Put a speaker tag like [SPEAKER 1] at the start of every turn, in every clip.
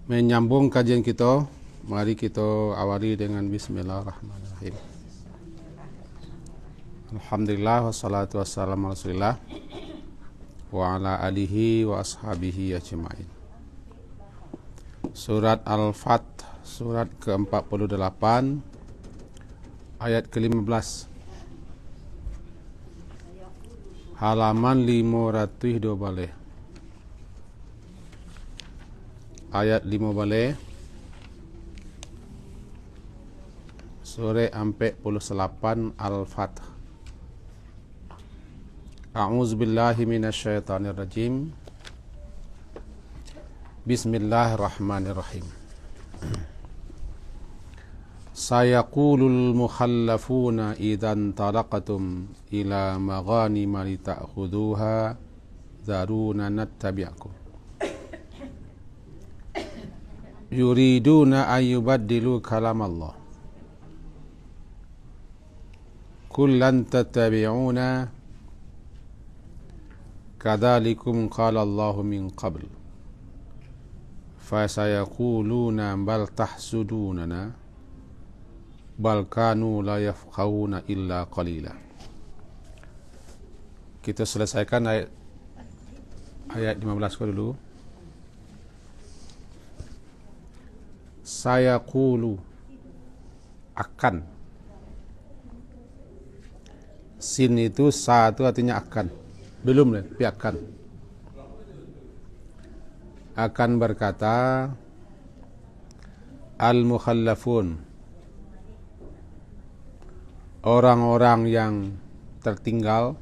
[SPEAKER 1] Menyambung kajian kita, mari kita awali dengan bismillahirrahmanirrahim. Alhamdulillah wassalatu wassalamu ala Rasulillah wa ala alihi wa ashabihi ajma'in. Surat Al-Fat, surat ke-48 ayat ke-15, halaman 502 balik. Ayat 5 balik, surah 48 Al-Fat. A'udzubillahi minasyaitonirrajim. Bismillahirrahmanirrahim. Sayaqulul mukhallafuna idzan talaqatum ila maghanima lita'khudhuha dharuna nattabi'akum yuriduna ayyubaddilu kalam Allah kullan tattabi'una kadzalikum qala Allahu min qabl fasayaquluna bal tahsudunana bal kanu la yafqahuna illa qalila. Kita selesaikan ayat 15 dulu. Saya qulu, akan. Sin itu sa itu artinya akan. Belum tapi akan. Akan berkata al-mukhallafun, orang-orang yang tertinggal,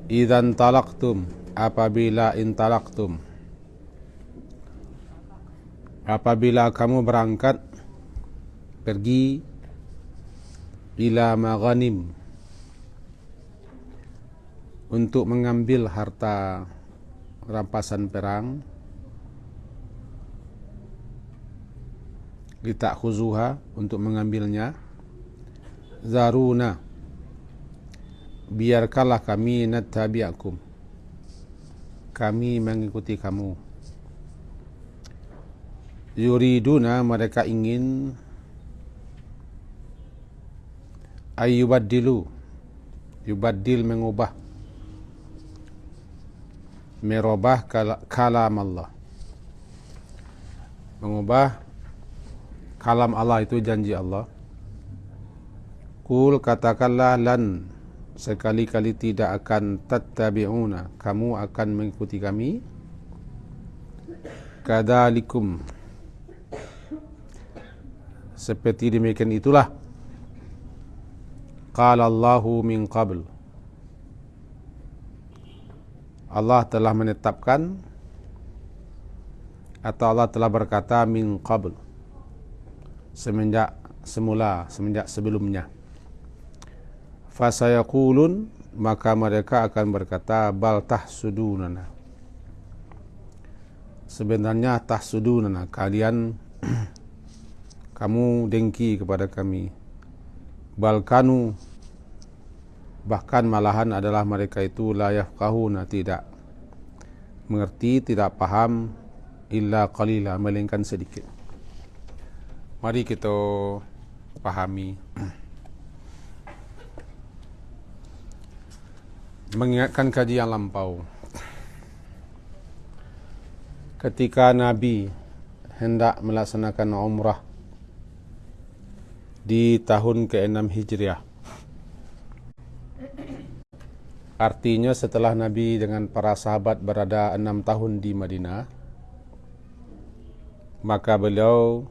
[SPEAKER 1] idzan talaqtum, apabila intalaqtum, apabila kamu berangkat pergi, ila maghanim, untuk mengambil harta rampasan perang, litakhuzuha, untuk mengambilnya, zaruna, biarkanlah kami nattabi'akum, kami mengikuti kamu. Yuriduna, mereka ingin, ayyubaddilu, yubaddil, mengubah, merubah kalam Allah, mengubah kalam Allah, itu janji Allah. Kul, katakanlah, lan, sekali-kali tidak akan tattabi'una, kamu akan mengikuti kami. Kadzalikum, seperti demikian itulah, qala Allahu min qabl, Allah telah menetapkan, atau Allah telah berkata, min qabl, semenjak sebelumnya. Fasayaqulun, maka mereka akan berkata, bal tahsudunana, sebenarnya tahsudunana, kalian kamu dengki kepada kami. Bal kanu, bahkan malahan adalah mereka itu, la yafqahuna, tidak mengerti, tidak paham, illa qalila, melainkan sedikit. Mari kita pahami. Mengingatkan kajian lampau, ketika Nabi hendak melaksanakan umrah di tahun ke-6 Hijriah, artinya setelah Nabi dengan para sahabat berada 6 tahun di Madinah, maka beliau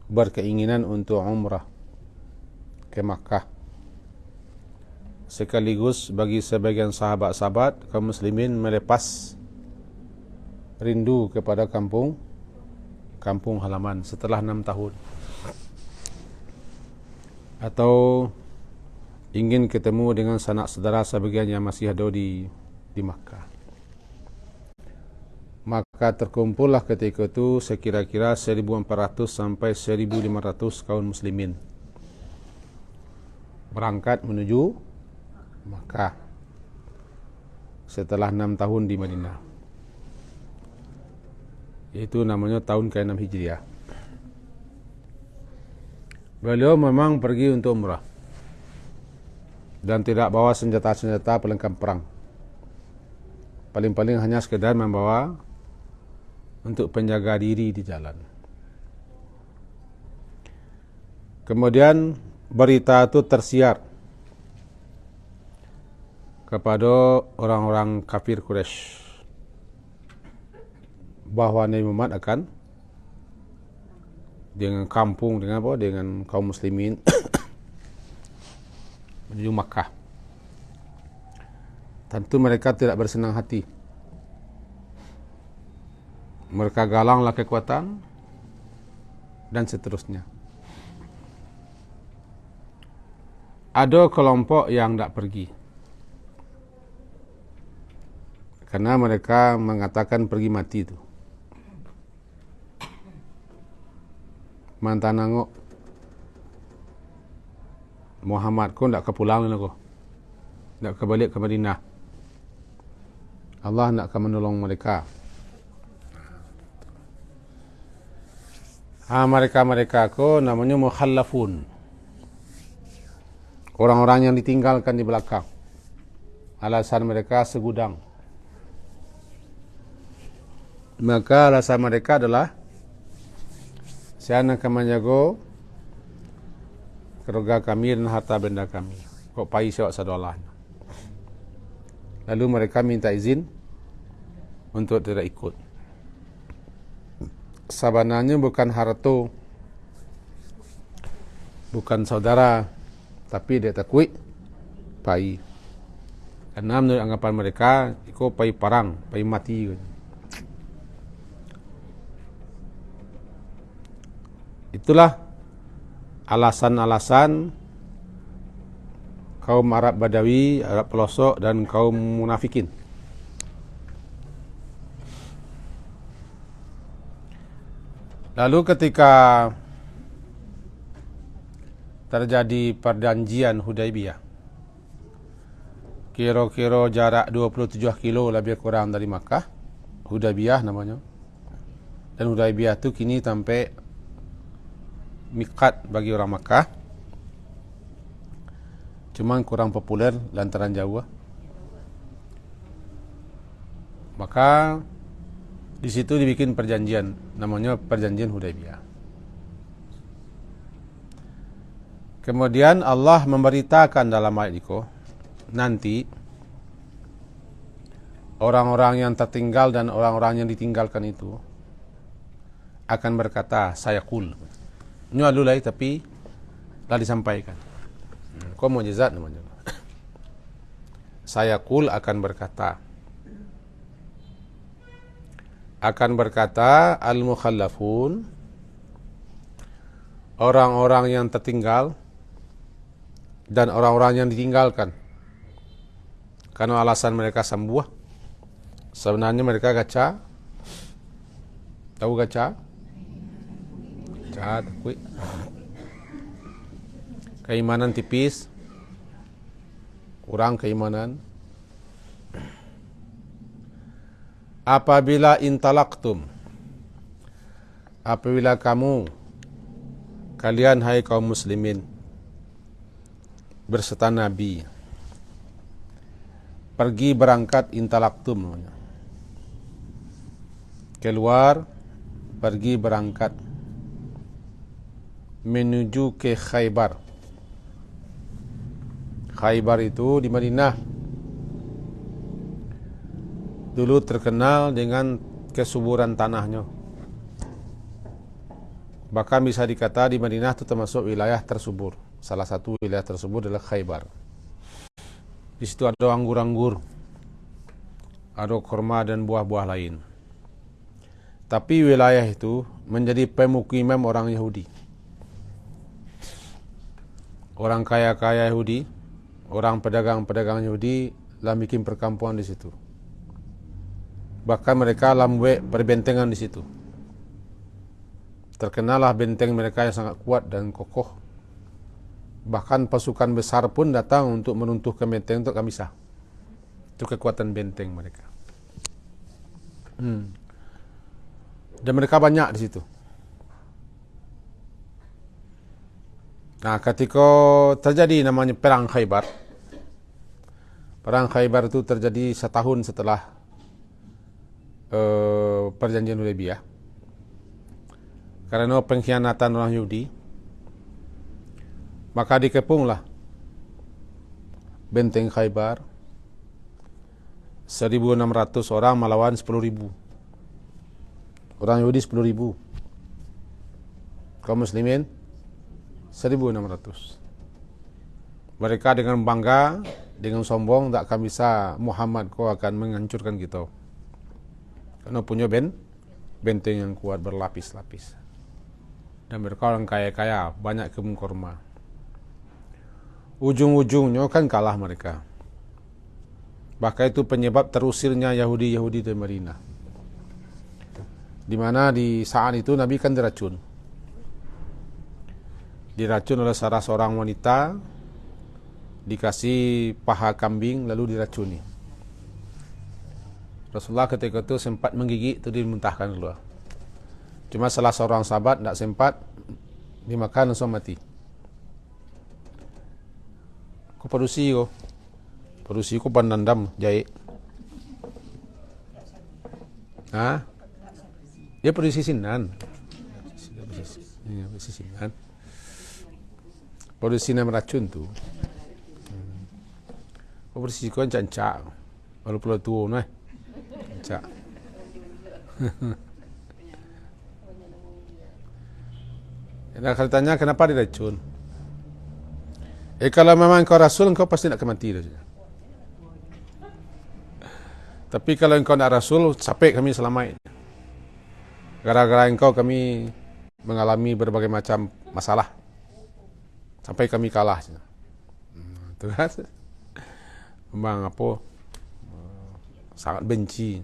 [SPEAKER 1] berkeinginan untuk umrah ke Makkah. Sekaligus bagi sebagian sahabat-sahabat kaum muslimin melepas rindu kepada kampung halaman setelah 6 tahun, atau ingin ketemu dengan sanak saudara sebagian yang masih ada di Makkah. Maka terkumpullah ketika itu sekira-kira 1.400 sampai 1.500 kaum muslimin berangkat menuju Makkah. setelah 6 tahun di Madinah. Itu namanya tahun ke-6 Hijriah. Beliau memang pergi untuk umrah dan tidak bawa senjata-senjata pelengkap perang. Paling-paling hanya sekedar membawa untuk penjaga diri di jalan. Kemudian berita itu tersiar kepada orang-orang kafir Quraisy bahwa Nabi Muhammad akan dengan kampung, dengan apa, dengan kaum muslimin menuju Makkah. Tentu mereka tidak bersenang hati. Mereka galanglah kekuatan dan seterusnya. Ada kelompok yang tidak pergi karena mereka mengatakan pergi mati itu. Mantan nangok Muhammad ko ndak kepulang lagi, ndak kebalik ke Madinah. Allah nak akan menolong mereka. Mereka ko namanya mukhallafun, orang-orang yang ditinggalkan di belakang. Alasan mereka segudang. Maka alasan mereka adalah saya akan menjaga keluarga kami dan harta benda kami. Kok pai sewak sadolah. Lalu mereka minta izin untuk tidak ikut. Sebenarnya bukan harta, bukan saudara, tapi dia takut pai. Karena menurut anggapan mereka, ikut pai perang, pai mati. Itulah alasan-alasan kaum Arab Badawi, Arab pelosok dan kaum munafikin. Lalu ketika terjadi perjanjian Hudaibiyah, kira-kira jarak 27 kilo lebih kurang dari Makkah, Hudaibiyah namanya. Dan Hudaibiyah itu kini sampai miqat bagi orang Makkah, cuman kurang populer lantaran jauh. Maka di situ dibikin perjanjian, namanya perjanjian Hudaibiyah. Kemudian Allah memberitakan dalam ayat itu, nanti orang-orang yang tertinggal dan orang-orang yang ditinggalkan itu akan berkata, saya kul. Ini alulai tapi telah disampaikan. Kau mujizat namanya. Saya kul akan berkata al-mukhallafun, orang-orang yang tertinggal dan orang-orang yang ditinggalkan. Karena alasan mereka sembuh. Sebenarnya mereka gaca. Tahu gaca? Takut. Keimanan tipis, kurang keimanan. Apabila intalaqtum, apabila kalian hai kaum muslimin berserta Nabi pergi berangkat, intalaqtum namanya, keluar pergi berangkat menuju ke Khaybar. Khaybar itu di Madinah. Dulu terkenal dengan kesuburan tanahnya. Bahkan bisa dikata di Madinah itu termasuk wilayah tersubur. Salah satu wilayah tersubur adalah Khaybar. Di situ ada anggur-anggur, ada kurma dan buah-buah lain. Tapi wilayah itu menjadi pemukiman orang Yahudi. Orang kaya-kaya Yahudi, orang pedagang-pedagang Yahudi lah bikin perkampungan di situ. Bahkan mereka lah membuat perbentengan di situ. Terkenallah benteng mereka yang sangat kuat dan kokoh. Bahkan pasukan besar pun datang untuk meruntuhkan benteng untuk Kamisah. Itu kekuatan benteng mereka. Dan mereka banyak di situ. Nah, ketika terjadi namanya Perang Khaybar. Perang Khaybar itu terjadi setahun setelah Perjanjian Hudaybiyah. Karena pengkhianatan orang Yahudi, maka dikepunglah benteng Khaybar. 1.600 orang melawan 10.000 orang Yahudi, 10.000 kaum muslimin 1.600. Mereka dengan bangga, dengan sombong, tak akan bisa, Muhammad kau akan menghancurkan kita, karena punya benteng yang kuat berlapis-lapis. Dan mereka orang kaya-kaya, banyak kebun kurma. Ujung-ujungnya kan kalah mereka. Bahkan itu penyebab terusirnya Yahudi-Yahudi dari Madinah. Di mana di saat itu Nabi kan diracun. Diracun oleh salah seorang wanita, dikasih paha kambing lalu diracuni. Rasulullah ketika itu sempat menggigit, itu dimuntahkan keluar. Cuma salah seorang sahabat tidak sempat, dimakan langsung mati. Kau produksi kau. Produksi ku pandandam jahit. Dia produksi sinan. Produksi sinan. Produksi sinan racun tu. Produksi ku cancak. Baru pulau tua nah. Cancak. Nah, kalau tanya kenapa diracun? Kalau memang kau Rasul, kau pasti nak mati dah. Tapi kalau engkau nak Rasul, sampai kami selamat. Gara-gara engkau kami mengalami berbagai macam masalah, sampai kami kalah. Itu kan memang sangat benci.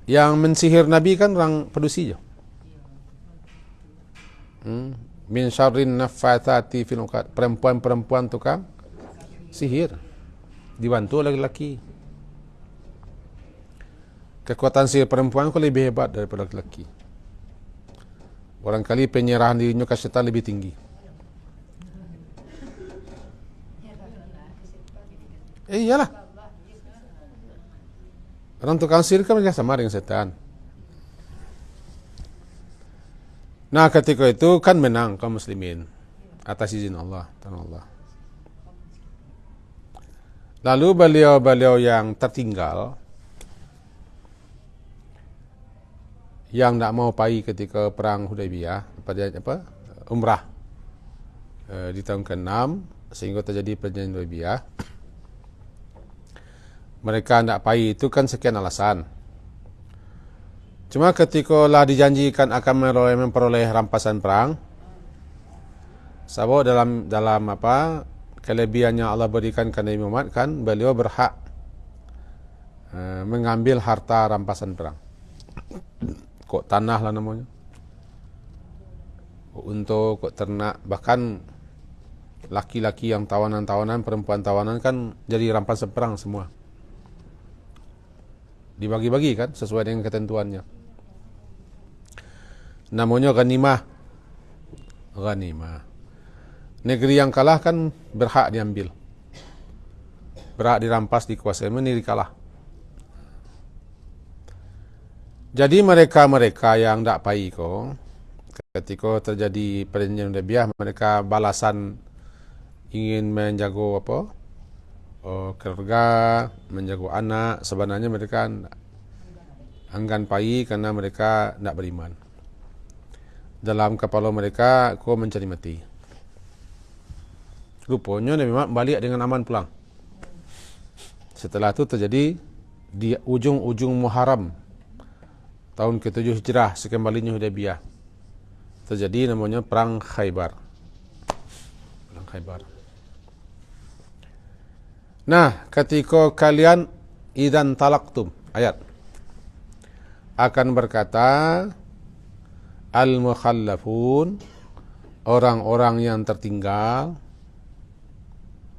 [SPEAKER 1] Yang mensihir Nabi kan orang pedusi je. Min syarrin naffatsati fil uqad. Perempuan-perempuan tukang sihir dibantu oleh lelaki. Kekuatan sihir perempuan kau lebih hebat daripada lelaki. Barangkali penyerahan dirinya ke syaitan lebih tinggi. Iyalah. Orang tukang sihir kan mereka sama dengan setan. Nah, ketika itu kan menang kaum muslimin atas izin Allah, tanah Allah. Lalu beliau-beliau yang tertinggal, yang tak mau pergi ketika perang Hudaybiyah, umrah di tahun ke-6 sehingga terjadi perjanjian Hudaybiyah. Mereka tak pergi itu kan sekian alasan. Cuma ketika lah dijanjikan akan memperoleh rampasan perang, sebab dalam kelebihan yang Allah berikan kepada Nabi Muhammad kan, beliau berhak mengambil harta rampasan perang. Kok tanah lah namanya, kok unta, kok ternak, bahkan laki-laki yang tawanan-tawanan, perempuan tawanan kan jadi rampasan perang semua. Dibagi-bagi kan sesuai dengan ketentuannya. Namanya ghanimah. Negeri yang kalah kan berhak diambil, berhak dirampas, dikuasai, negeri kalah. Jadi mereka-mereka yang tak pai ko, ketika terjadi perjanjian Hudaybiyah, mereka balasan ingin menjaga keluarga, menjaga anak. Sebenarnya mereka enggan pai karena mereka tak beriman. Dalam kepala mereka, kau mencari mati. Rupanya Nabi Muhammad balik dengan aman pulang. Setelah itu terjadi di ujung-ujung Muharram tahun ke-7 Hijrah, sekembalinya Hudaybiyah, terjadi namanya Perang Khaybar. Perang Khaybar. Nah, ketika kalian idzan talaqtum, ayat akan berkata al-mukhallafun, orang-orang yang tertinggal,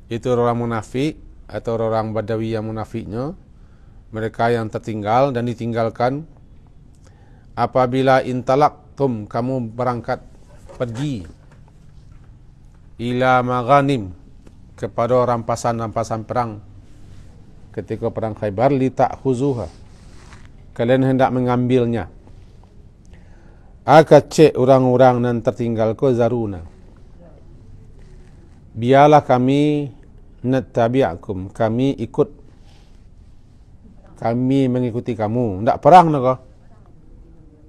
[SPEAKER 1] itu orang munafik, atau orang Badawi yang munafiknya, mereka yang tertinggal dan ditinggalkan, apabila intalaqtum, kamu berangkat pergi, ila maghanim, kepada rampasan-rampasan perang ketika perang Khaybar, li ta'khuzuha, kalian hendak mengambilnya, akacek orang-orang yang tertinggal ko zaruna, biarlah kami nattabi'akum, kami mengikuti kamu. Ndak perang nak,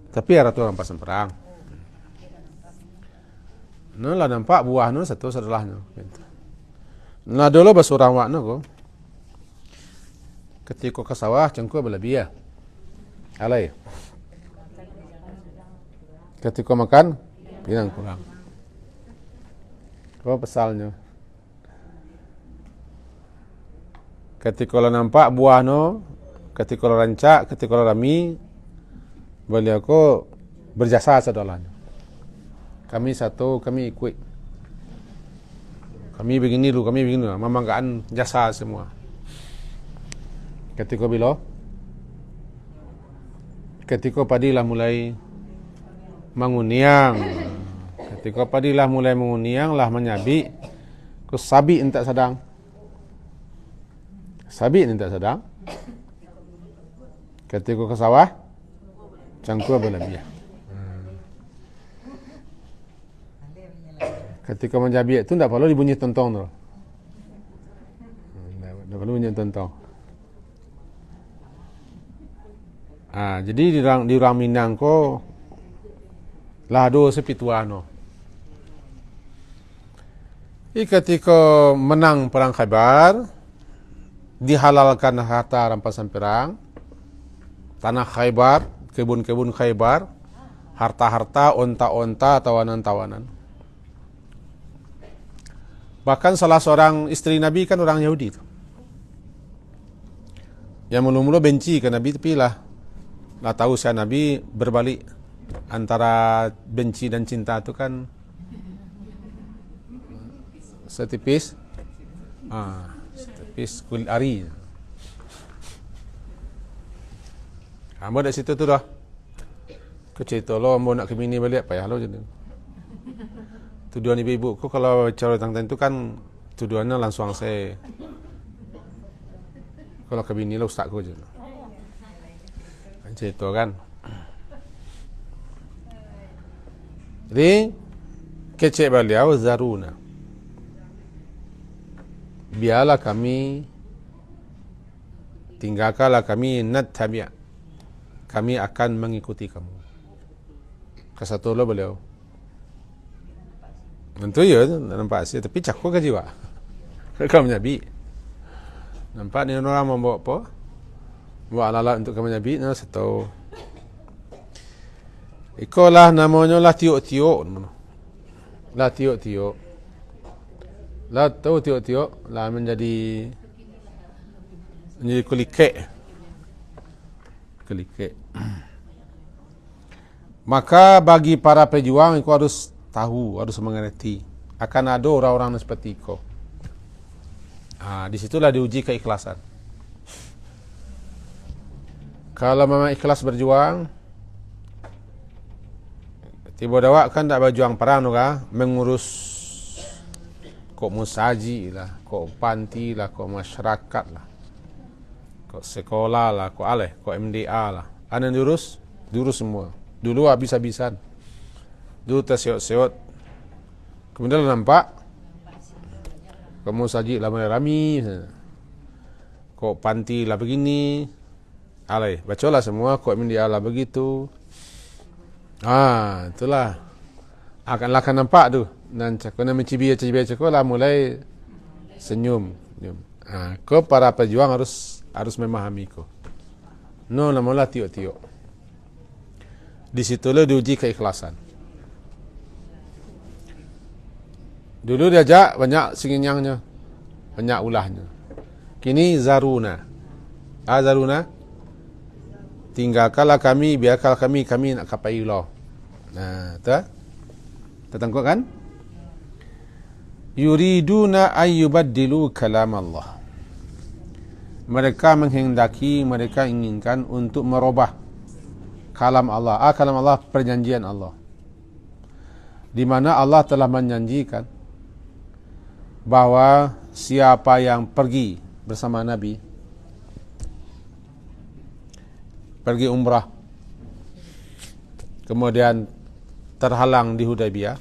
[SPEAKER 1] tapi ada tu rampasan perang. Lah nampak buah nu satu sedalahnya. Nah dulu basurang wak nu ketika ke sawah cengku berlebih ya. Alai. Ketika makan bilang kurang. Apa pasalnya? Ketika lo nampak buah no, ketika lo rancak, ketika lo rami, beliau ko berjasa sedalahnya. Kami satu, kami ikut. Kami begini dulu, kami begini dulu. Memanggaan jasa semua. Ketika padilah mulai menguniang. Ketika padilah mulai menguniang lah menyabi, ku sabi entak sedang. Sabi entak sedang. Ketika ke sawah, cangkul berlebih. Ketika menjabik itu tidak perlu dibunyi tontong tu. Tidak perlu bunyi tontong. Jadi di orang Minang ko lah do sepituano. Ketika menang perang Khaybar, dihalalkan harta rampasan perang, tanah Khaybar, kebun-kebun Khaybar, harta-harta, onta-onta, tawanan-tawanan. Bahkan salah seorang istri Nabi kan orang Yahudi tu. Yang mula-mula benci ke Nabi, tapi lah tahu saya Nabi berbalik. Antara benci dan cinta tu kan setipis kulit ari. Ambo dak situ tu dah. Kecerita lo ambo nak ke bini balik payah lo jadi. Tuduhan ibu-ibu ku kalau cara tentang itu kan tuduhannya langsung saya kalau ke bini lo ustaz ku je. Cerita kan. Jadi kecek beliau zaruna. Biarlah kami, tinggalkanlah kami, nattabi', kami akan mengikuti kamu. Kesatu lo beliau. Tentu ya, nampak sih, tapi cakap ke jiwa. Kamu Nabi. Nampak ni orang membawa apa? Bawa alat untuk kamu Nabi, nah satu. Ikolah namanya lah tiuk-tiuk. Lah tiuk-tiuk. Lah tahu tiuk-tiuk lah menjadi kulikek. Maka bagi para pejuang itu harus tahu, harus mengerti akan ada orang-orang seperti kau. Disitulah diuji keikhlasan. Kalau memang ikhlas berjuang, tiba dawak kan tak berjuang perang juga, mengurus kok musaji lah, kok panti lah, kok masyarakat lah, kok sekolah lah, kok MDA lah. Ada diurus semua. Dulu habis-habisan. Dulu terseot-seot. Kemudian nampak kamu saji lah mulai rami. Kok panti lah begini. Bacalah semua kok MDA lah begitu. Itulah. Akan nampak tu. Dan kena mencibir-cibir cakap lah mulai senyum. Kau para pejuang harus memahami kau. No, namalah tiuk-tiuk. Di situlah diuji keikhlasan. Dulu diajak banyak singinyangnya, banyak ulahnya. Kini zaruna. Zaruna. Tinggalkanlah kami, biarkanlah kami nak kapai Allah. Tertangkap kan? Yuriduna ayyubaddilu kalam Allah. mereka menghendaki, mereka inginkan untuk merubah kalam Allah. Kalam Allah, perjanjian Allah, di mana Allah telah menjanjikan bahawa siapa yang pergi bersama Nabi, pergi umrah, kemudian terhalang di Hudaybiyah,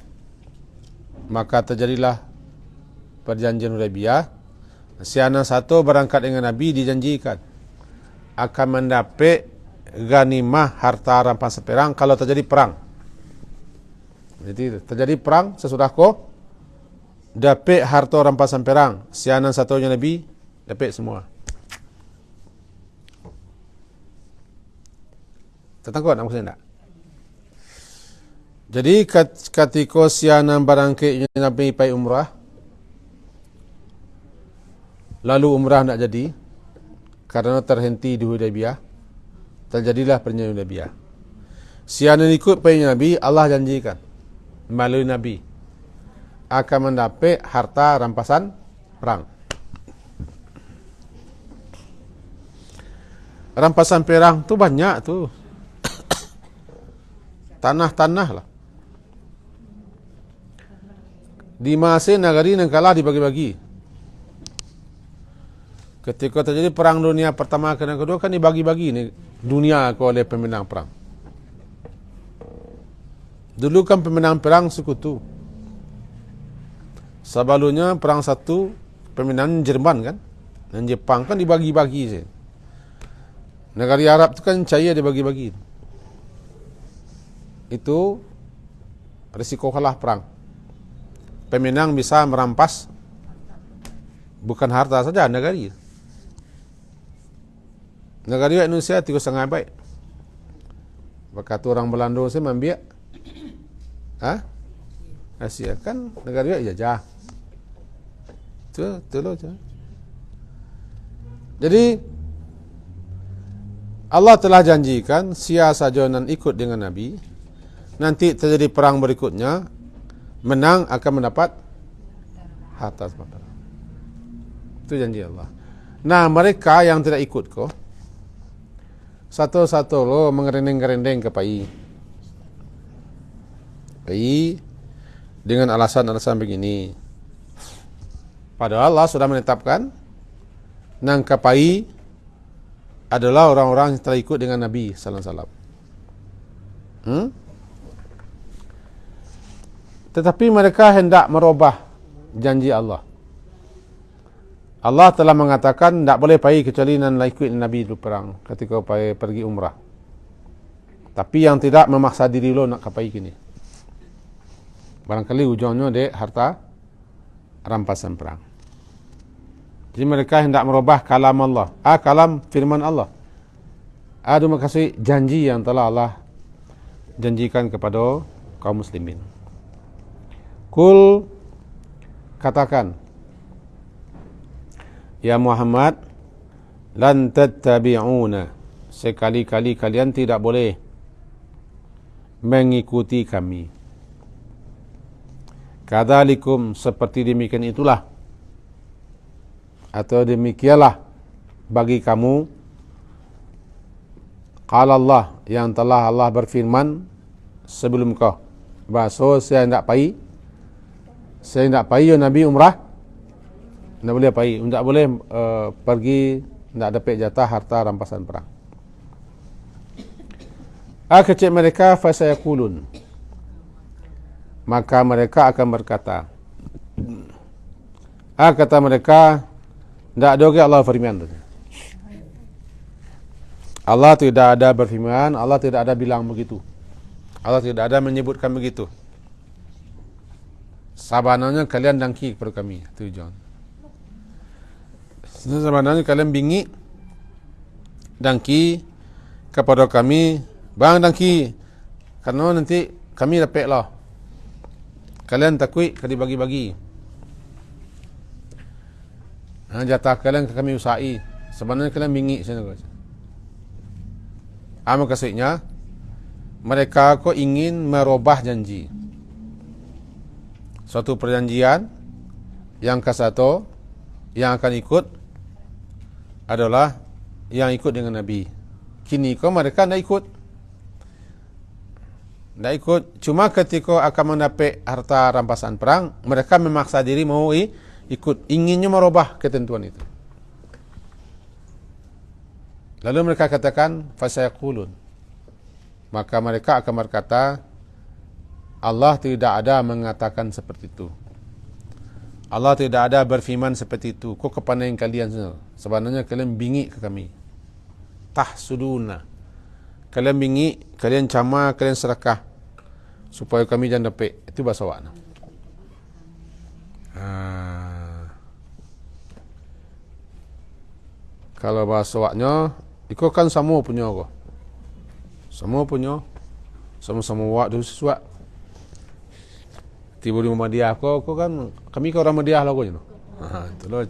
[SPEAKER 1] maka terjadilah perjanjian Hudaybiyah. Siana satu berangkat dengan Nabi dijanjikan akan mendapat ghanimah, harta rampasan perang kalau terjadi perang. Jadi terjadi perang, sesudah ko dapat harta rampasan perang. Siana satunya Nabi dapat semua. Tertangkap tak maksudnya tak? Jadi ketika siana berangkat Nabi pergi umrah, lalu umrah tak jadi karena terhenti di Hudaybiyah, terjadilah perjanjian Hudaybiyah. Siana ikut pergi Nabi, Allah janjikan melalui Nabi akan mendapat harta rampasan perang. Rampasan perang tu banyak tu. Tanah-tanah lah. Di masing negeri yang kalah dibagi-bagi. Ketika terjadi perang dunia pertama dan kedua kan dibagi-bagi ni dunia oleh pemenang perang. Dulu kan pemenang perang sekutu. Sebelumnya perang satu pemenang Jerman kan, dan Jepang kan dibagi-bagi saja. Negara Arab tu kan caya dibagi-bagi. Itu risiko kalah perang. Pemenang bisa merampas bukan harta saja negara. Negara Indonesia 3,5 baik. Berkata orang Belanda saya membiak. Asia kan negara jajah. Betul je. Jadi Allah telah janjikan siapa saja yang ikut dengan Nabi, nanti terjadi perang berikutnya, menang akan mendapat harta sebab perang. Itu janji Allah. Nah, mereka yang tidak ikut ko, satu-satu lo mengerendeng-gerendeng ke pai dengan alasan-alasan begini. Padahal Allah sudah menetapkan nang kapai adalah orang-orang yang telah ikut dengan Nabi sallallahu alaihi wasallam. Tetapi mereka hendak merubah janji Allah. Allah telah mengatakan tak boleh pergi kecuali nan ikut Nabi dulu perang ketika pergi umrah. Tapi yang tidak memaksa diri lo nak pergi kini. Barangkali ujungnya dek harta rampasan perang. Jadi mereka hendak merubah kalam Allah. Kalam firman Allah. Ada makasih janji yang telah Allah janjikan kepada kaum muslimin. Kul, katakan, ya Muhammad, lan tattabi'una, sekali-kali kalian tidak boleh mengikuti kami. Kadzalikum, seperti demikian itulah, atau demikianlah bagi kamu, qala Allah, yang telah Allah berfirman sebelum kau. Bahasa saya hendak pergi Nabi umrah, tidak boleh pergi, tidak boleh pergi, tidak dapat jatah harta rampasan perang. Kecil mereka fasayakulun, maka mereka akan berkata, kata mereka, tidak ada lagi Allah firman. Allah tidak ada berfirman, Allah tidak ada bilang begitu. Allah tidak ada menyebutkan begitu. Sabananya kalian dangki kepada kami. Itu John. Sabananya kalian bingit dangki kepada kami. Bang dangki, karena nanti kami dapat lah. Kalian takut kali bagi-bagi. Jatah kalian kami usai. Sebenarnya kalian bingit sana. Maksudnya mereka kok ingin merubah janji. Suatu perjanjian yang ke satu yang akan ikut adalah yang ikut dengan Nabi. Kini kau mereka tidak ikut. Tidak ikut. Cuma ketika akan mendapat harta rampasan perang, mereka memaksa diri mau ikut. Inginnya merubah ketentuan itu. Lalu mereka katakan, fasayaqulun. Maka mereka akan berkata, Allah tidak ada mengatakan seperti itu. Allah tidak ada berfirman seperti itu. Kau kepandaian kalian sebenarnya kalian bingit ke kami. Tahsuduna. Kalian bingit, kalian cama, kalian serakah supaya kami jangan dapat. Itu bahasa awak. Kalau bahasa awaknya, ikut kan sama punya kau. Sama punya. Sama-sama awak dulu sesuatu. Tiba di Muhammadiyah kau kan kami kau orang Muhammadiyah lah kau je. Itu loh.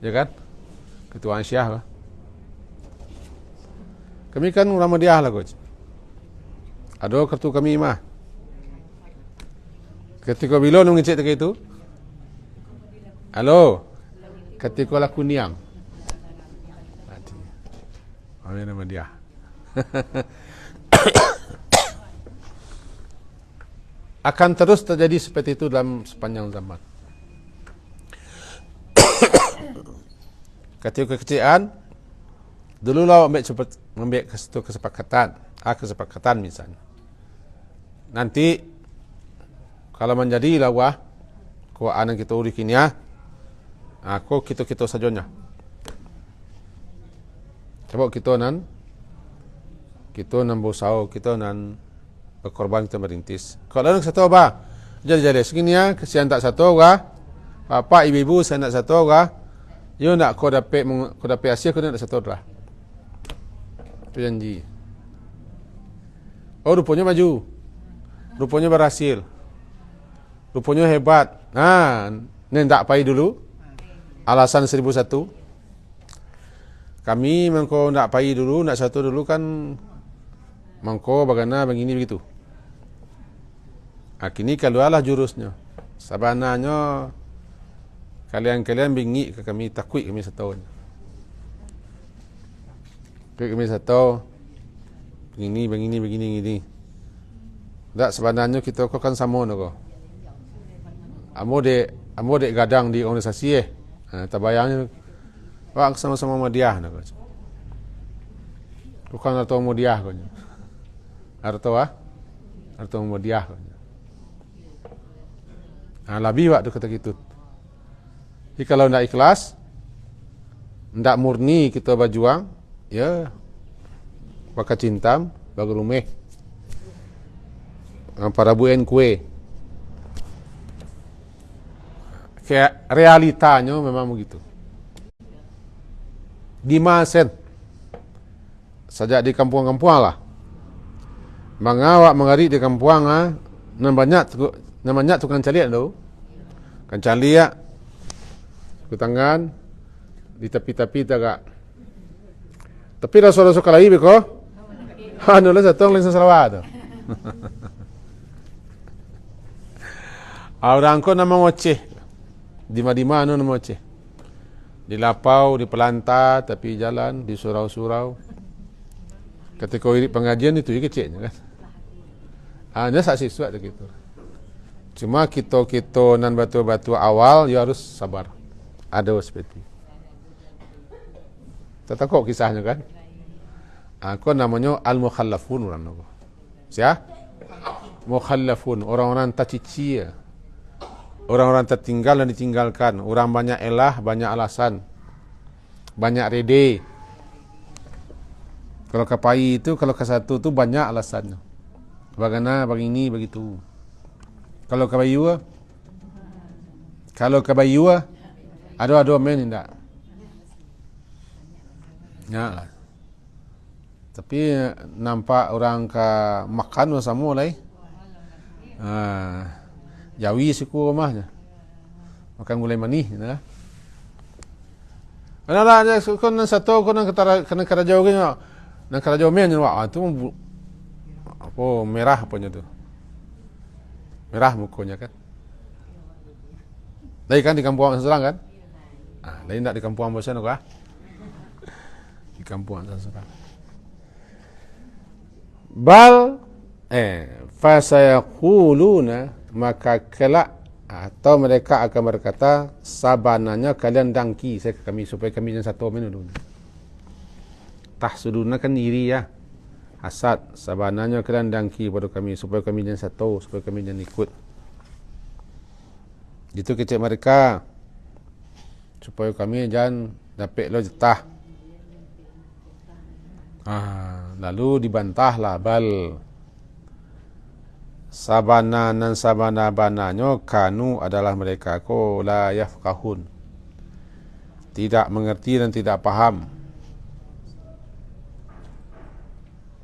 [SPEAKER 1] Ya kan? Ketua Ansyah lah. Kami kan orang Muhammadiyah lah kau. Ada kartu kami mah. Ketika bila lu ngecek tak itu? Halo. Ketika lah kuniang. Amin Muhammadiyah. Akan terus terjadi seperti itu dalam sepanjang zaman. Ketika kekecewaan, dululah ambil kesepakatan misalnya. Nanti kalau menjadi lawah keuangan kita urikin ya, aku kita sajonya. Coba kita nan berusaha, kita nan berkorban, kita merintis. Kalau nak satu apa? Jadi segini ya, kesian tak satu apa? Bapak ibu saya nak satu apa? You nak kau dapat hasil, kau nak satu lah. Itu janji. Oh rupanya maju, rupanya berhasil, rupanya hebat. Ni tak payah dulu. Alasan 1001. Kami mengko nak payah dulu, nak satu dulu kan. Mengko bagaimana begini begitu. Kini keluarlah jurusnya. Sebenarnya kalian bingit ke kami, takut kami setahun. Kami setahun begini. Tak sebenarnya kita kan sama nak. Amo dek gadang di organisasi tak bayangnya. Wak sama-sama Muhammadiyah nak. Bukan atau Muhammadiyah kau. Atau Muhammadiyah kau. Lebih waktu kata gitu. Jadi kalau tidak ikhlas, tidak murni kita berjuang, ya, bakal cintam, bakal rumah. Para buen kue. Kayak realitanya memang begitu. Di Masen, sejak di kampung-kampung lah, mengawak mengari di kampung namanya tukang caliak tu. Kan caliak ke tangan di tepi-tepi tagak. Tapi rasul-rasul kalai beko. Nulah satu lain Sarawak tu. Orang ko nama ngoceh. Di mana nama ngoceh. Di lapau, di pelanta, tepi jalan, di surau-surau. Ketika irit pengajian itu kecilnya kan. Dia saksi suat gitu. Cuma kita nan batu-batu awal, ya harus sabar. Ada seperti. Tak tahu kisahnya kan? Aku namanya al-mukhallafun orang tu. Siapa? Mukhallafun, orang-orang tercici. Orang-orang tertinggal dan ditinggalkan. Orang banyak elah, banyak alasan. Banyak rede. Kalau kapai itu, kalau ke satu tu banyak alasannya. Bagaimana, begini, begitu. Kalau kabayu, ada main tidak. Ya. Tapi nampak orang ke makan sama lah. Jawi siku rumahnya. Makan gulai manis nah. Kenapa aja kon satu kon kena kerajau ke nak kerajau men tu apa merah apanya tu. Merah mukanya kan. Dari kan di kampung Serang kan? Lain tak di kampung bosan kah? Di kampung sana. Bal fasayaquluna, maka kelak atau mereka akan berkata, sabananya kalian dangki saya ke kami supaya kami jangan satu minum. Tahsuduna kan iri ya. Hasad, sabananya kalian dangki pada kami supaya kami jangan satu, supaya kami jangan ikut. Itu kecek mereka supaya kami jangan dapat lo jetah. Lalu dibantahlah, bal sabana dan sabana bananya kanu adalah mereka ko la yafqahun, tidak mengerti dan tidak paham.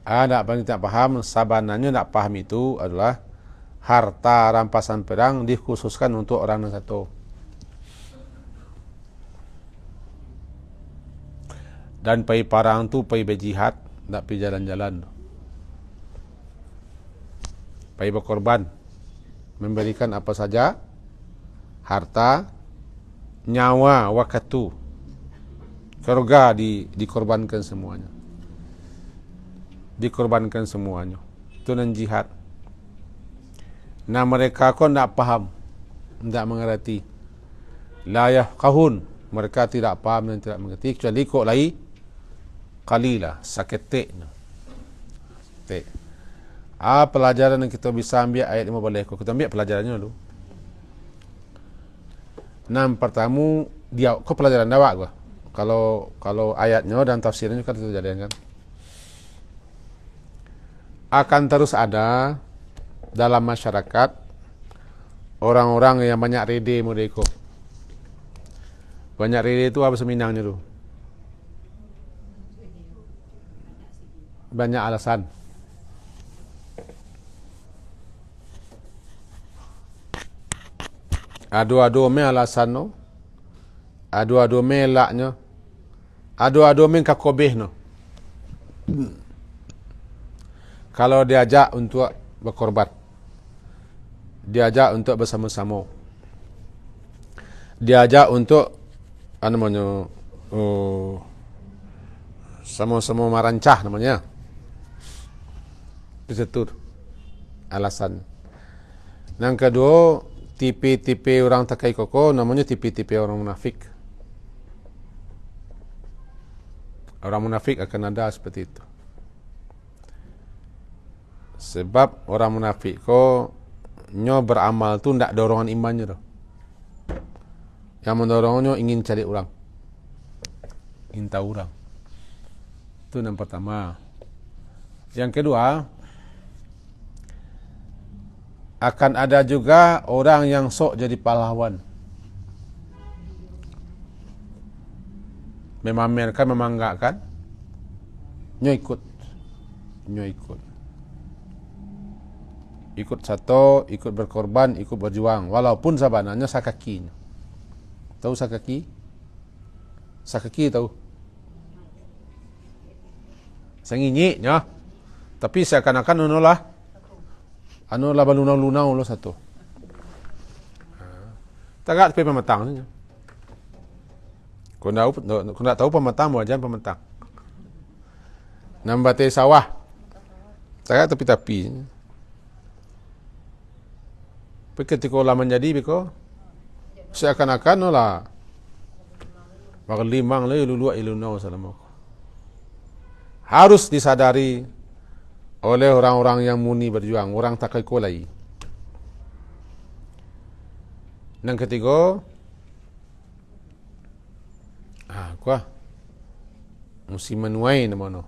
[SPEAKER 1] Tidak paham, sabananya tak paham itu adalah harta rampasan perang dikhususkan untuk orang yang satu. Dan pergi parang tu pergi berjihad, tak pergi jalan-jalan. Pergi berkorban, memberikan apa saja, harta, nyawa, waktu, surga dikorbankan semuanya. Dikorbankan semuanya. Itu nan jihad. Nah mereka kau tak paham, tak mengerti. La yafqahun, mereka tidak paham dan tidak mengerti, kecuali kok lai qalilah, saketik. Pelajaran yang kita bisa ambil ayat 15. Kita ambil pelajarannya dulu. Pertama, kau pelajaran dawak gua. Kalau ayatnya dan tafsirnya kan itu jadikan kan. Akan terus ada dalam masyarakat orang-orang yang banyak rede mereka. Banyak rede itu apa seminangnya tu? Banyak alasan. Adu-adu me alasan no. Adu-adu me laknya. Adu-adu me kakobeh no. Kalau diajak untuk berkorban, diajak untuk bersama-sama, diajak untuk sama-sama merancah namanya. Itu alasan. Yang kedua, tipe-tipe orang takai koko namanya tipe-tipe orang munafik. Orang munafik akan ada seperti itu. Sebab orang munafik ko nyo beramal tu ndak dorongan imannya tu. Yang mendorongnya ingin cari orang, ingin tahu orang. Itu yang pertama. Yang kedua, akan ada juga orang yang sok jadi pahlawan, memamerkan, memanggakan, nyo ikut satu, ikut berkorban, ikut berjuang, walaupun sabananya sakakinya. Tahu sakaki? Sakaki tahu? Sanginyiknya. Tapi seakan-akan anulah balunau-lunau lo satu. Tagak tapi pemetang. Kau nak tahu pemetang, wajan pemetang. Nambate sawah. Tagak tapi. Ketika olah menjadi biko seakan-akan olah maglimang le lulu ilunau salamu. Harus disadari oleh orang-orang yang muni berjuang, orang takai kolai. Yang ketiga, kuah musim menuai namanya.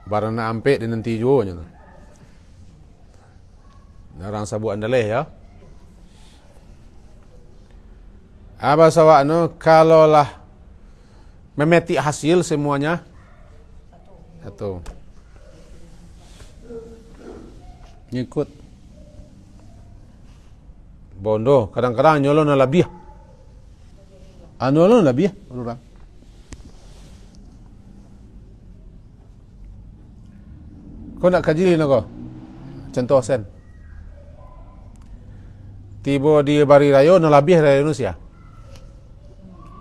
[SPEAKER 1] Barang nak ampek dan nanti jualnya. Orang sabu andaleh ya. Apa sawakno kalaulah memetik hasil semuanya satu. Ngikut. Bondo kadang-kadang nyolong lebih. Nyolong lebih orang. Kau nak kaji ni kau? Contoh sen. tiba di bari raya nak lebih dari Indonesia.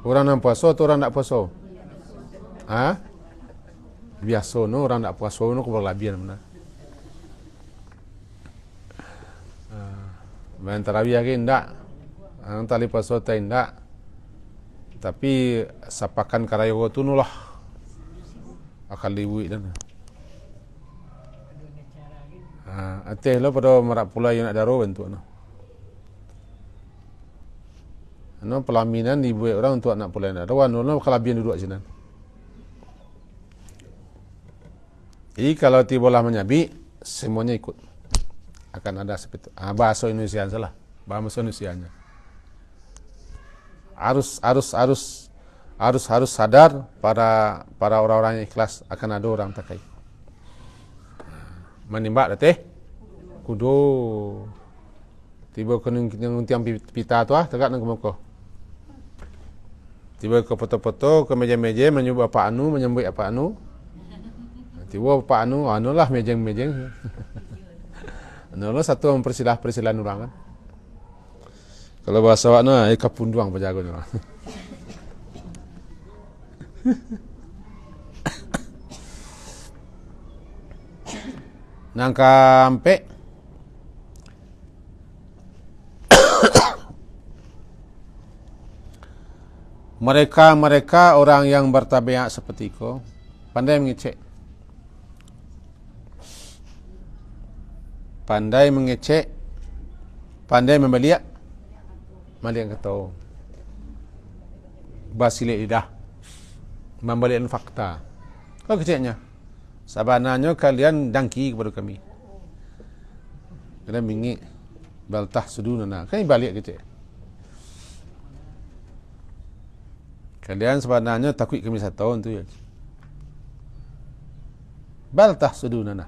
[SPEAKER 1] Orang nak puasa atau orang tak puasa? Ha? Biasa no orang tak puasa no keberlebihan benar. Main tarawih lagi enggak. Ang tali puasa tak enggak. Tapi sapakan karaya tu nulah. Akal liwi dan. Ateh lo pada merak pula yang nak daro bentuk no. No pelaminan dibuat orang untuk nak pula nak daro. No kelabian duduk sini. Jadi kalau tibalah menyabi, semuanya ikut. Akan ada seperti bahasa Indonesia salah. Bahasa Indonesianya. Harus sadar para orang-orang yang ikhlas akan ada orang takai. Menimbak teh kudo tiba kena tiang pita tu tegak nang muka. Tiba ke foto-foto ke meja-meja menyebut apa anu menyambut apa anu. Tiba apa anu lah mejeng-mejeng. Anu satu mempersilah orang kan. Kalau bahasa wakna kapunduang penjagonya. Nangkampe mereka orang yang bertabiat seperti itu pandai mengecek, pandai membeliak malian ketau basilik lidah membalikan fakta. Kau keceknya sabananya kalian dangki kepada kami. Kalian mingi baltah sudunana. Kan balik kecek. Kalian sebenarnya takut kami 1 tahun tu ya. Baltah sudunana.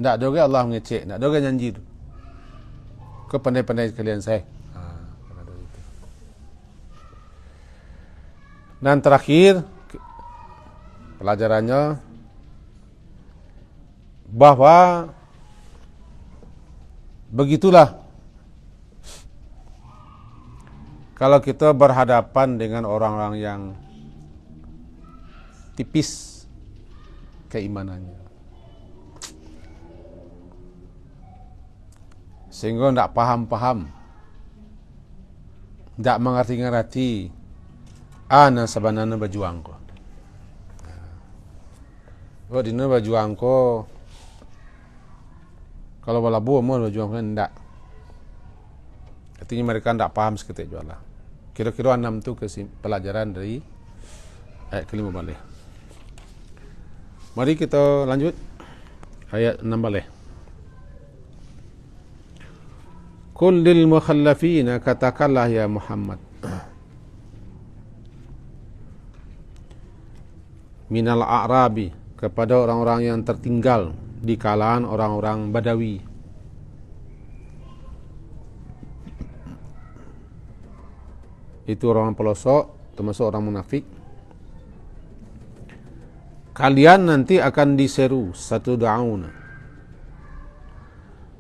[SPEAKER 1] Tak ada ke Allah mengecek, tak ada ke janji tu. Kau pandai-pandai kalian saya. Dan terakhir pelajarannya bahwa begitulah kalau kita berhadapan dengan orang-orang yang tipis keimanannya sehingga tidak paham-paham, tidak mengerti-ngerti ana sebenarnya berjuang ko. Oh di mana berjuang ko? Kalau balabu mau berjuang kan tidak. Artinya mereka tidak paham seketik jualah. Kira-kira 6 tu pelajaran dari ayat ke-5 balik. Mari kita lanjut ayat 6 balik. Qul lil mukhallafina, katakanlah ya Muhammad, minal a'rabi, kepada orang-orang yang tertinggal di kalangan orang-orang Badawi, itu orang pelosok termasuk orang munafik, kalian nanti akan diseru satu da'una,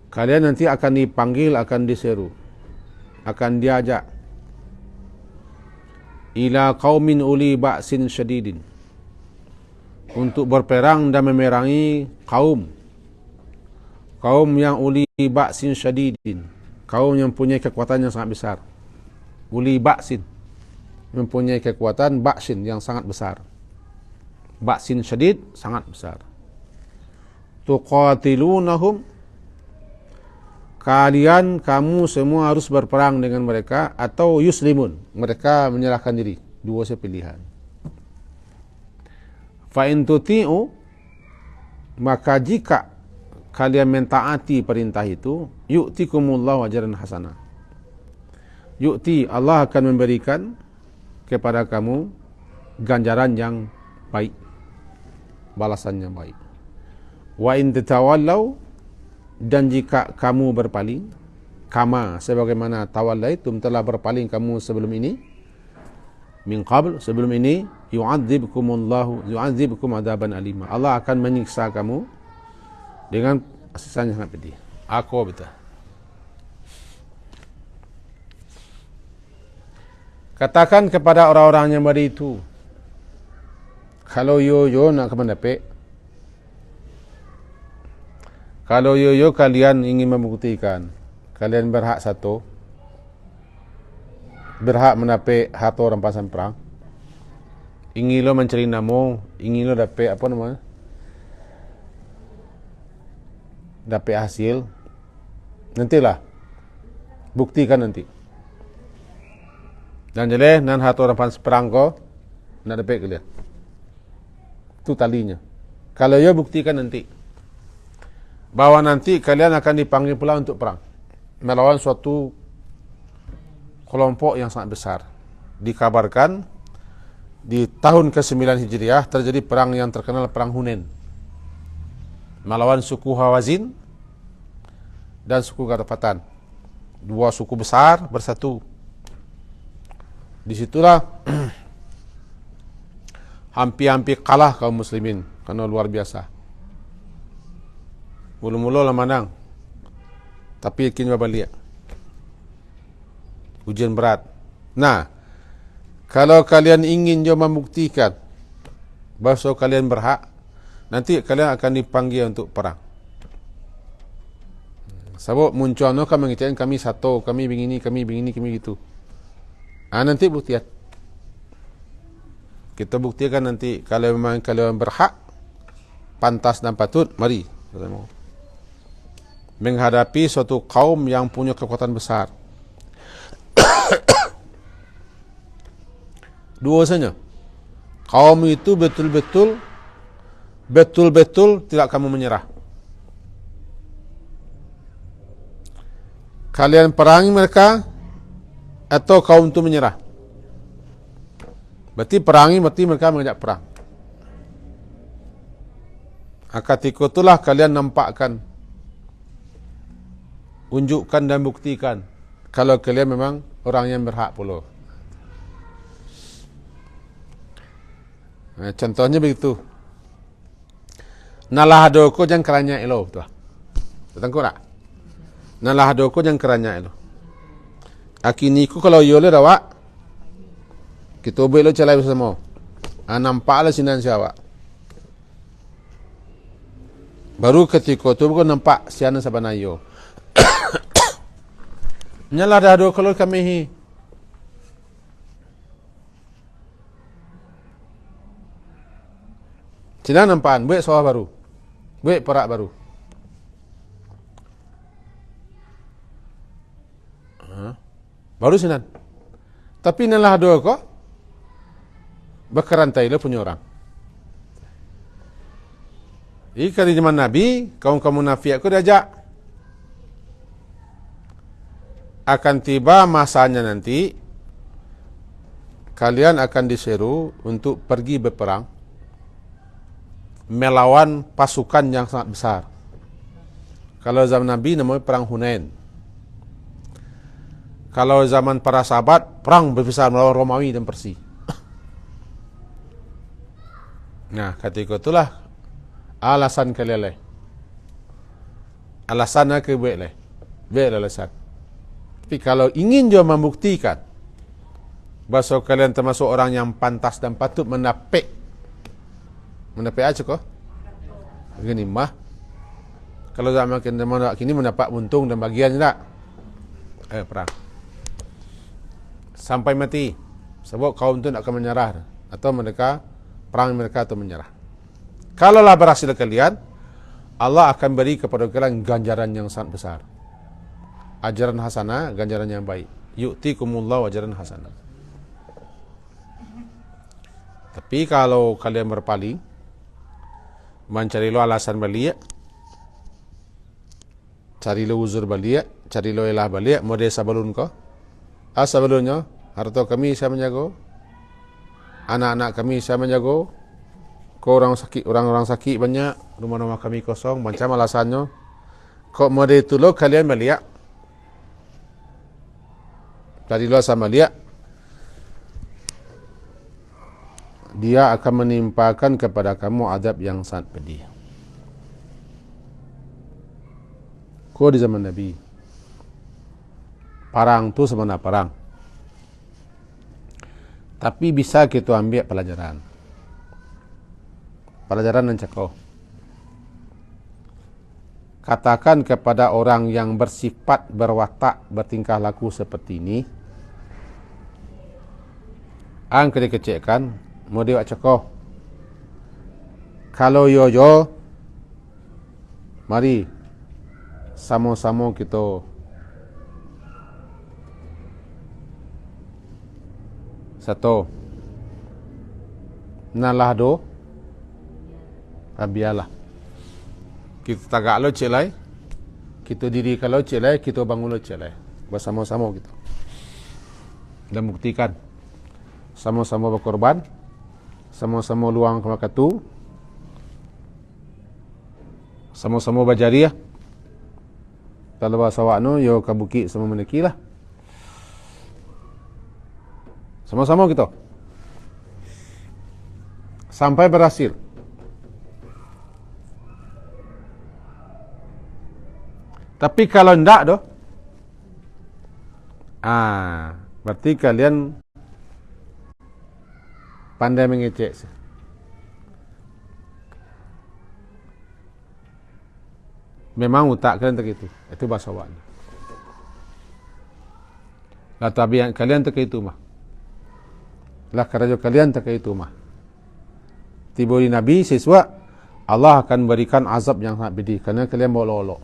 [SPEAKER 1] kalian nanti akan dipanggil, akan diseru, akan diajak ila qaumin uli ba'sin syadidin, untuk berperang dan memerangi kaum yang uli ba'sin syadidin, kaum yang mempunyai kekuatan yang sangat besar. Uli ba'sin, mempunyai kekuatan, ba'sin yang sangat besar, ba'sin syadid sangat besar. Tuqatilunahum, kamu semua harus berperang dengan mereka, atau yuslimun, mereka menyerahkan diri. Dua pilihan. Fa in tuti'u, maka jika kalian mentaati perintah itu, yu'tikumullahu ajran hasanah, yu'ti, Allah akan memberikan kepada kamu ganjaran yang baik, balasan yang baik. Wa in tatawallau, dan jika kamu berpaling, kama sebagaimana tawallaitum, telah berpaling kamu sebelum ini, min qabl, sebelum ini, yu'adzibkum adaban alima, Allah akan menyiksa kamu dengan siksa yang sangat pedih. Aku betul. Katakan kepada orang-orang yang beri itu, kalau yo nak ke mendapat, kalau yo kalian ingin membuktikan kalian berhak satu, berhak mendapat harta rampasan perang, ingin lo mencari namo, ingin lo dapat apa namanya, dapat hasil, nantilah buktikan nanti. Dan jeleh nan harta rampasan perang ko nak dapat kalian. Itu talinya. Kalau yo buktikan nanti bahwa nanti kalian akan dipanggil pula untuk perang melawan suatu kelompok yang sangat besar. Dikabarkan di tahun ke-9 Hijriah terjadi perang yang terkenal perang Hunain melawan suku Hawazin dan suku Ghatafan. Dua suku besar bersatu. Disitulah hampir-hampir kalah kaum muslimin karena luar biasa. Mula-mula lah menang, tapi kini balik. Ujian berat. Nah, kalau kalian ingin juga membuktikan bahawa kalian berhak, nanti kalian akan dipanggil untuk perang. Sebab muncul kami mengatakan kami satu, kami begini, kami gitu. Nanti buktikan. Kita buktikan nanti kalau memang kalian berhak, pantas dan patut, mari menghadapi suatu kaum yang punya kekuatan besar. Dua saja. Kaum itu betul-betul tidak kamu menyerah. Kalian perangi mereka atau kaum itu menyerah. Berarti perangi, berarti mereka mengajak perang. Ketika itulah kalian nampakkan, unjukkan dan buktikan kalau kalian memang orang yang berhak pula. Contohnya begitu. Nalah doko jangan keranya elo tu. Tengok tak? Nalah doko jangan keranya elo. Akiniku kalau yo le rawak, kita boleh celai bersama. Nampaklah sinan siapa. Baru ketika tu bukan nampak siana sabanayo. Nyalah dah dua kalau kami hi. Cina nampak, buat sawah baru, buat perak baru. Baru sinan. Tapi nalah dua kok berkerantai le punya orang. Jika di zaman Nabi, kaum munafik aku diajak. Akan tiba masanya nanti, kalian akan diseru untuk pergi berperang melawan pasukan yang sangat besar. Kalau zaman Nabi namanya perang Hunain. Kalau zaman para sahabat, perang besar melawan Romawi dan Persia. Nah, ketika itulah alasan kalian. Alasannya ke boleh. Boleh alasan. Tapi kalau ingin juga membuktikan bahawa kalian termasuk orang yang pantas dan patut mendapat aja kok. Begini mah. Kalau zaman kini mendapat untung dan bagian tak. Perang. Sampai mati. Sebab kaum itu nak akan menyerah atau mereka perang mereka atau menyerah. Kalaulah berhasil kalian, Allah akan beri kepada kalian ganjaran yang sangat besar. Ajaran hasanah, ganjaran yang baik. Yu'tikumullahu ajaran hasanah. Tapi kalau kalian berpaling, mencari lo alasan balik, cari lo uzur balik, cari lo ilah balik, mau desa balun ko. Sabalunnya, harta kami saya menjaga, anak-anak kami saya menjaga, kau orang-orang sakit banyak, rumah-rumah kami kosong, macam alasannya. Kok mau itu lo kalian balik, dari luar sama lihat, dia akan menimpakan kepada kamu azab yang sangat pedih. Kau di zaman Nabi, perang tu sebenarnya perang. Tapi bisa kita ambil pelajaran. Pelajaran dan cakap. Katakan kepada orang yang bersifat, berwatak, bertingkah laku seperti ini, ang kecekkan, mau dia cakap. Kalau yo, mari sama-sama kita satu nalah do biarlah kita tagak lo celai, kita diri kalau celai, kita bangun lo celai bersama-sama gitu, dan buktikan sama-sama berkorban, sama-sama luang kemakatu, sama-sama berjariah. Kalau bahasa wakno yo kabuki sama meneki lah. Sama-sama kita. Sampai berhasil. Tapi kalau ndak doh, berarti kalian pandai mengecek. Memang utak kalian tak itu. Itu bahasa wakno. Lah tabiat kalian tak itu mah. Lah kerja kalian tak itu mah. Tiba di Nabi siswa, Allah akan berikan azab yang sangat pedih kerana kalian bolok-olok.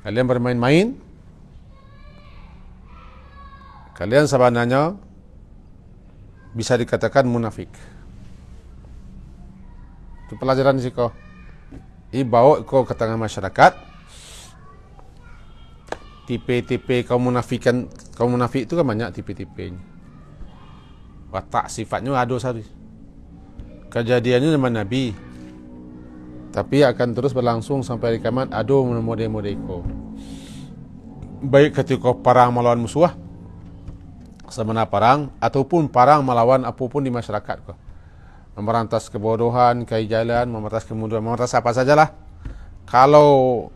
[SPEAKER 1] Kalian bermain-main. Kalian sebenarnya bisa dikatakan munafik. Itu pelajaran sih kau. Bawa kau ke tengah masyarakat. Tipe-tipe kaum munafik itu kan banyak tipe-tipenya. Watak sifatnya ada sahaja. Kejadiannya zaman Nabi. Tapi akan terus berlangsung sampai kiamat, ada model-model itu. Baik ketika perang melawan musuh, semena perang, ataupun perang melawan apapun di masyarakat. Memberantas kebodohan, keijalan, memberantas kemudahan, memberantas apa sajalah. Kalau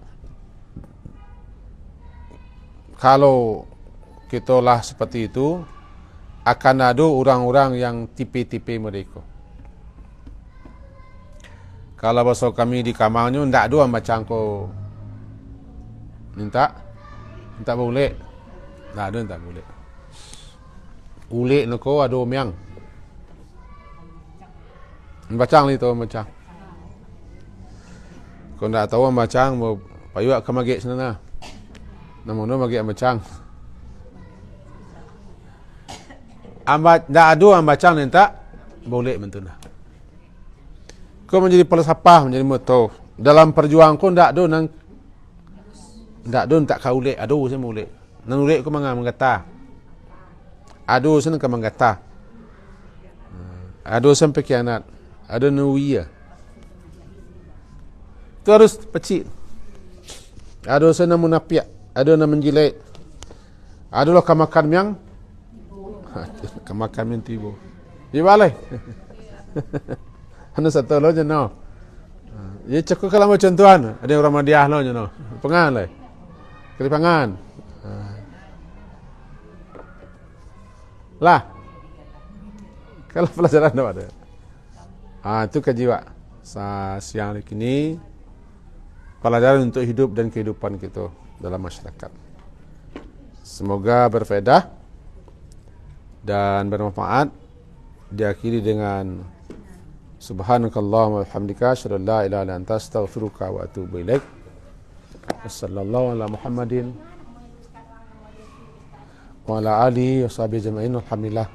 [SPEAKER 1] kita lah seperti itu, akan ada orang-orang yang tipe-tipe mereka. Kalau bahasa kami di kamarnya, tidak ada yang macam kau minta boleh. Tak ada yang tak boleh. Ulik nako ada yang macam ni tu macam. Kau tak tahu macam, payuak ke magik sana. Nama-nama magik macam. Tak ada yang macam ni tak boleh mentuna. Kau menjadi falsafah, menjadi moto. Dalam perjuangan kau tak ada nang tak kau ulik, ada saya mau ulik. Nang ulik kau mengata. Ada saya nak mengata. Ada sampai kianat. Ada nuwiya. Itu harus pecik. Ada saya nak munafiq, ada nak menjilat. Ada lah kamakan yang kamakan yang tiba. Di balai. Hanya satu lo je no. Ya cukup kalau macam tuan, ada orang Madiah lo je no. Pengan lah. Kelipangan. Lah. Kalau pelajaran dah ada. Itu kejiwa. Siang ini pelajaran untuk hidup dan kehidupan kita dalam masyarakat. Semoga berfaedah dan bermanfaat. Diakhiri dengan Subhanakallahumma wa bihamdika asyhadu an la ilaha illa anta astaghfiruka wa atubu ilaik. Wassallallahu ala Muhammadin wa ala alihi wa sahbihi ajma'in. Alhamdulillah.